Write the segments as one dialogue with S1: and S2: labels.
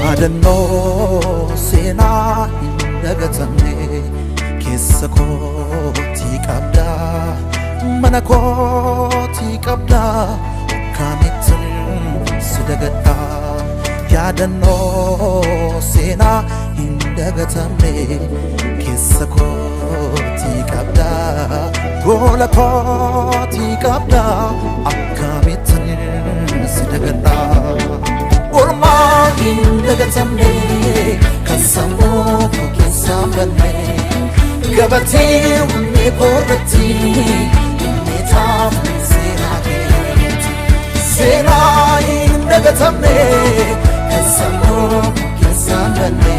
S1: yaadannoo seenaa hin dagatamne keessa kootii qabda mana kootii qabda akkamittiin si dagadha yaadannoo seenaa hin dagatamne keessa kootii qabda gola kootii qabda akkamittiin si dagadha ormaan dagatamne kan sammuu koo keessaa banne gabatee onnee koorratti inni taa'u seenaa keeti seenaa hin dagatamne kan sammuu koo keessaa banne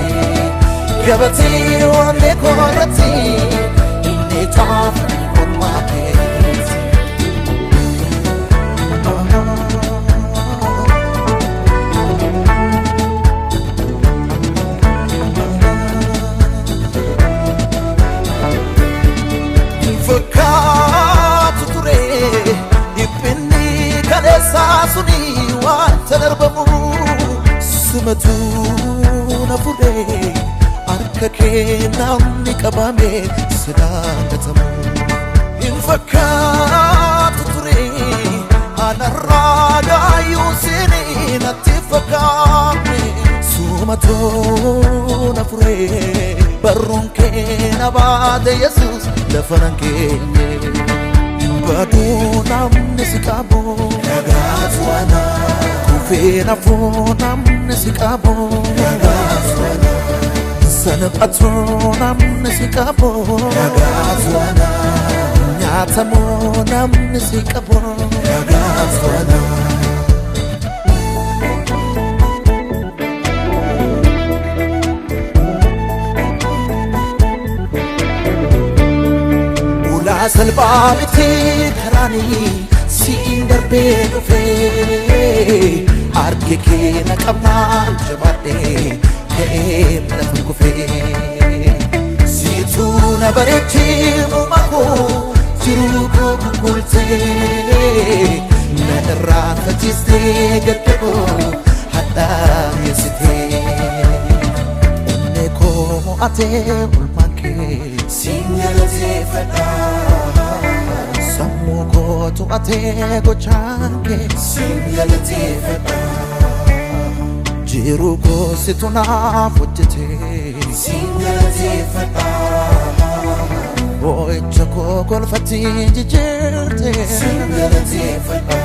S1: gabatee onnee koorratti inni taa'u ormaa keeti. Sasuni wanta darbamu sumatu na fude arka namni qabame sidangatamu infakkaatu ture anarraga yusini natti fakkaame sumatu na fure barruun kee na baate Yesuus lafanan keenye baduna mnisikabo Nagazwana Kufina funa mnisikabo Nagazwana Sanapatuna mnisikabo Nagazwana Nyatamuna mnisikabo Nagazwana Ula salbabiti karani siin darbee dhufee harki kee na qabnaan jabaadhee ka'ee lafa kufee siituu na bareechee uuma koo jiruu koo gugultee na irraanfachiistee gadda koo hadhaa'eessitee onnee koo mo'atee olmaan kee siin galateeffadhaa sammuu koo to'atee gochaan kee siin galateeffadha jiruu koo situ naaf hojjetee siin galateeffadha boo'icha koo golfattii jijjiirtee siin galateeffadha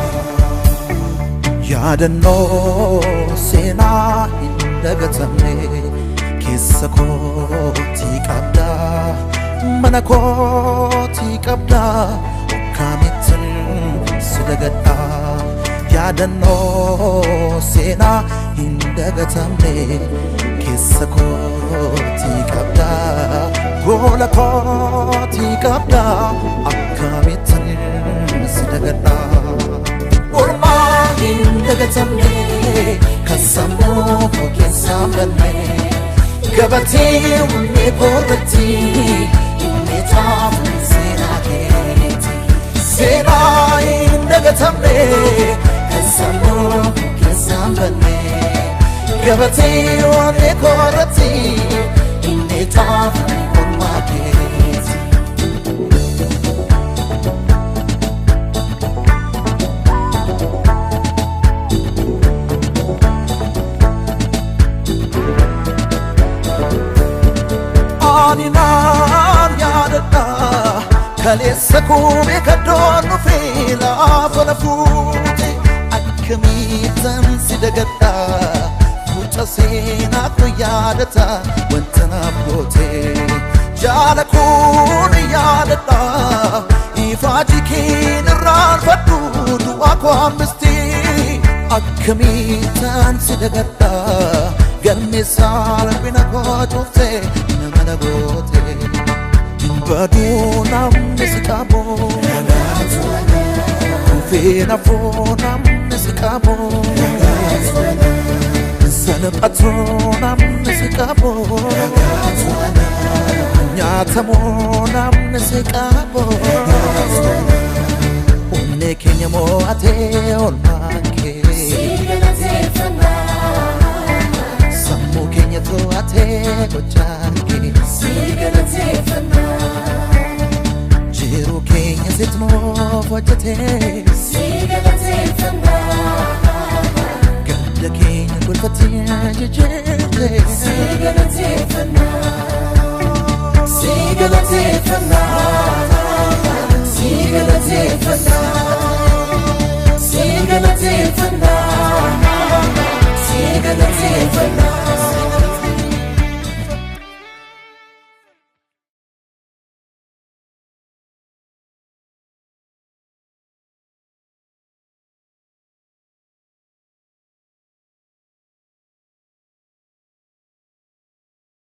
S1: yaadannoo seenaa hin dagatamne keessa kootii qabda mana kootii qabda akkamittiin si dagadha yaadannoo seenaa hin dagatamne keessa kootii qabda gola kootii qabda akkamittiin si dagadha ormaa hin dagatamne kan sammuu koo keessaa banne gabatee onnee koorratti inni taa'u seenaa keeti seenaa hin dagatamne kan sammuu koo keessaa banne gabatee onnee koorratti inni taa'u ormaa keeti. Ani naan yaadadha kaleessa kuubee kaddoon dhufee laafa na fuute akkamittan si dagadha fuuca seenaa koo yaadata wanta naaf goote jaala kun yaadadha ifaajii keen irraanfadhu du'aa koo hambistee akkamittan si dagadha galmeessaa laphina koo cuuftee nama na goote baduu namni si qabu kufee nafuu namni si qabu salphatuu namni si qabu nyaatamuu namni si qabu onnee keenya mo'atee olmaan kee فوجتي
S2: سيقلتي فنا
S1: قدكين قلفتي ججيتي
S2: سيقلتي فنا سيقلتي فنا